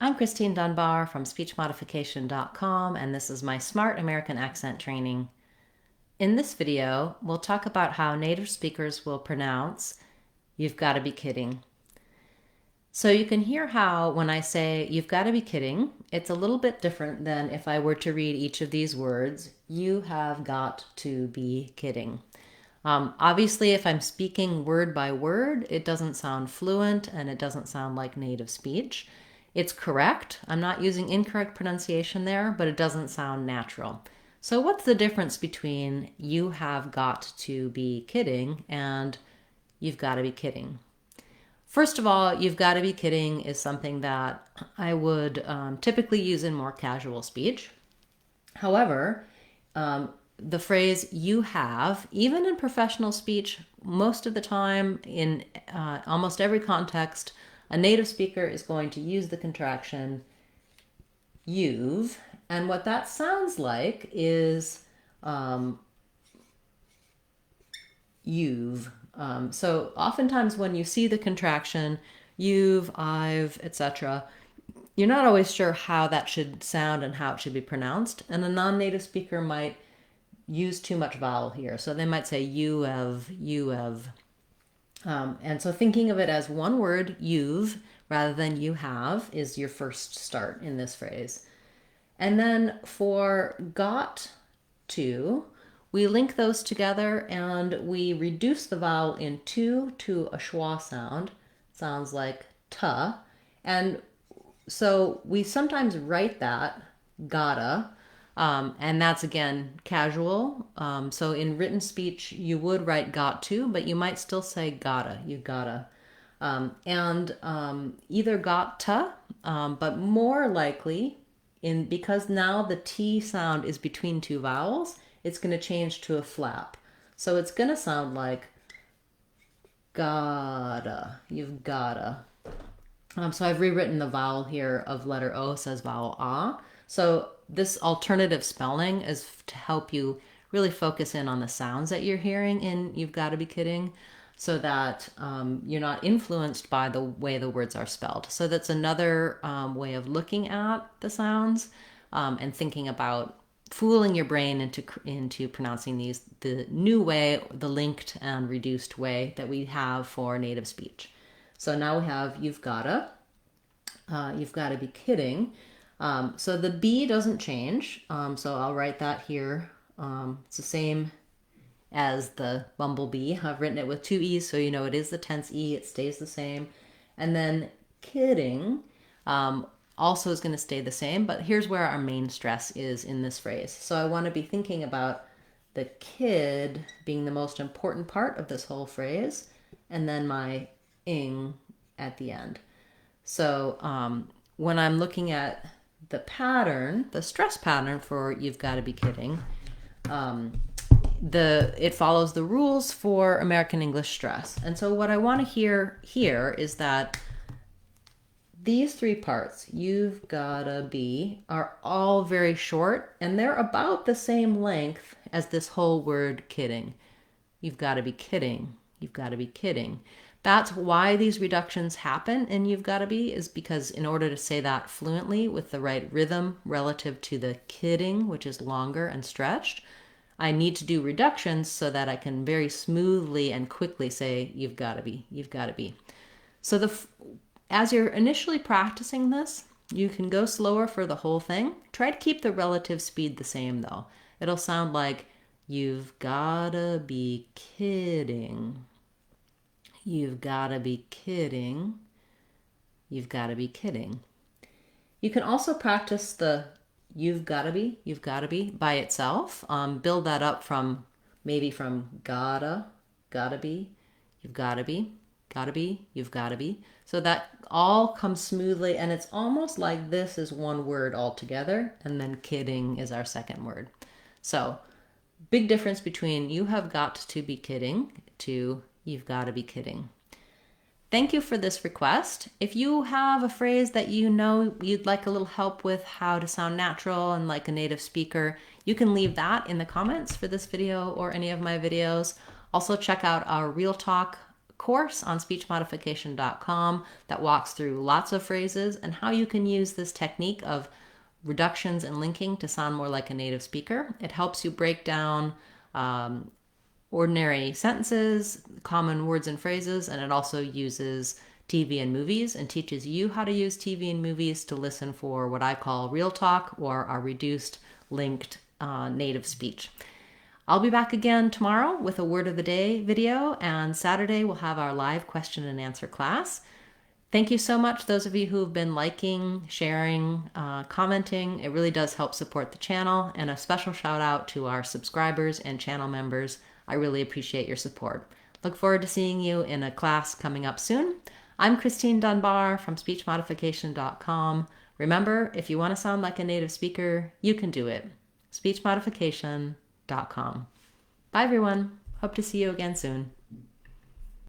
I'm Christine Dunbar from SpeechModification.com, and this is my Smart American Accent training. In this video, we'll talk about how native speakers will pronounce "you've got to be kidding." So you can hear how when I say "you've got to be kidding," it's a little bit different than if I were to read each of these words. You have got to be kidding. Obviously, if I'm speaking word by word, it doesn't sound fluent and it doesn't sound like native speech. It's correct. I'm not using incorrect pronunciation there, but it doesn't sound natural. So what's the difference between "you have got to be kidding" and "you've got to be kidding"? First of all, "you've got to be kidding" is something that I would typically use in more casual speech. However, the phrase "you have," even in professional speech, most of the time in almost every context, a native speaker is going to use the contraction "you've," and what that sounds like is "you've." So oftentimes when you see the contraction "you've," "I've," etc., you're not always sure how that should sound and how it should be pronounced, and a non-native speaker might use too much vowel here. So they might say "you have," "you have." And so thinking of it as one word, "you've," rather than "you have," is your first start in this phrase. And then for "got to," we link those together and we reduce the vowel in "to" to a schwa sound. Sounds like "ta." And so we sometimes write that "gotta," and that's again casual. So in written speech, you would write "got to," but you might still say "gotta." You gotta. Either "got to," but more likely, because now the T sound is between two vowels, it's going to change to a flap. So it's going to sound like "gotta." You've gotta. So I've rewritten the vowel here of letter O says vowel ah. So this alternative spelling is to help you really focus in on the sounds that you're hearing in "you've got to be kidding," so that you're not influenced by the way the words are spelled. So that's another way of looking at the sounds and thinking about fooling your brain into pronouncing these the new way, the linked and reduced way that we have for native speech. So now we have "you've gotta," "you've gotta be kidding." So the B doesn't change. So I'll write that here. It's the same as the bumblebee. I've written it with two E's, so you know it is the tense E. It stays the same. And then "kidding" also is going to stay the same, but here's where our main stress is in this phrase. So I want to be thinking about the kid being the most important part of this whole phrase, and then my "ing" at the end. So when I'm looking at the pattern, the stress pattern for "you've got to be kidding," it follows the rules for American English stress. And so what I want to hear here is that these three parts, "you've gotta be," are all very short, and they're about the same length as this whole word "kidding." You've got to be kidding. You've got to be kidding. That's why these reductions happen in "you've got to be," is because in order to say that fluently with the right rhythm relative to the "kidding," which is longer and stretched, I need to do reductions so that I can very smoothly and quickly say "you've got to be," "you've got to be." So as you're initially practicing this, you can go slower for the whole thing. Try to keep the relative speed the same though. It'll sound like "you've gotta be kidding." You've gotta be kidding. You've gotta be kidding. You can also practice the "you've gotta be" by itself. Build that up from gotta be, you've gotta be, you've gotta be. So that all comes smoothly, and it's almost like this is one word altogether, and then "kidding" is our second word. So big difference between "you have got to be kidding" to "you've got to be kidding." Thank you for this request. If you have a phrase that you know you'd like a little help with how to sound natural and like a native speaker, you can leave that in the comments for this video or any of my videos. Also check out our Real Talk course on speechmodification.com that walks through lots of phrases and how you can use this technique of reductions and linking to sound more like a native speaker. It helps you break down ordinary sentences, common words and phrases, and it also uses TV and movies and teaches you how to use TV and movies to listen for what I call real talk or our reduced linked native speech. I'll be back again tomorrow with a word of the day video, and Saturday we'll have our live question and answer class. Thank you so much, those of you who have been liking, sharing, commenting. It really does help support the channel, and a special shout out to our subscribers and channel members. I really appreciate your support. Look forward to seeing you in a class coming up soon. I'm Christine Dunbar from speechmodification.com. Remember, if you want to sound like a native speaker, you can do it. speechmodification.com. Bye everyone. Hope to see you again soon.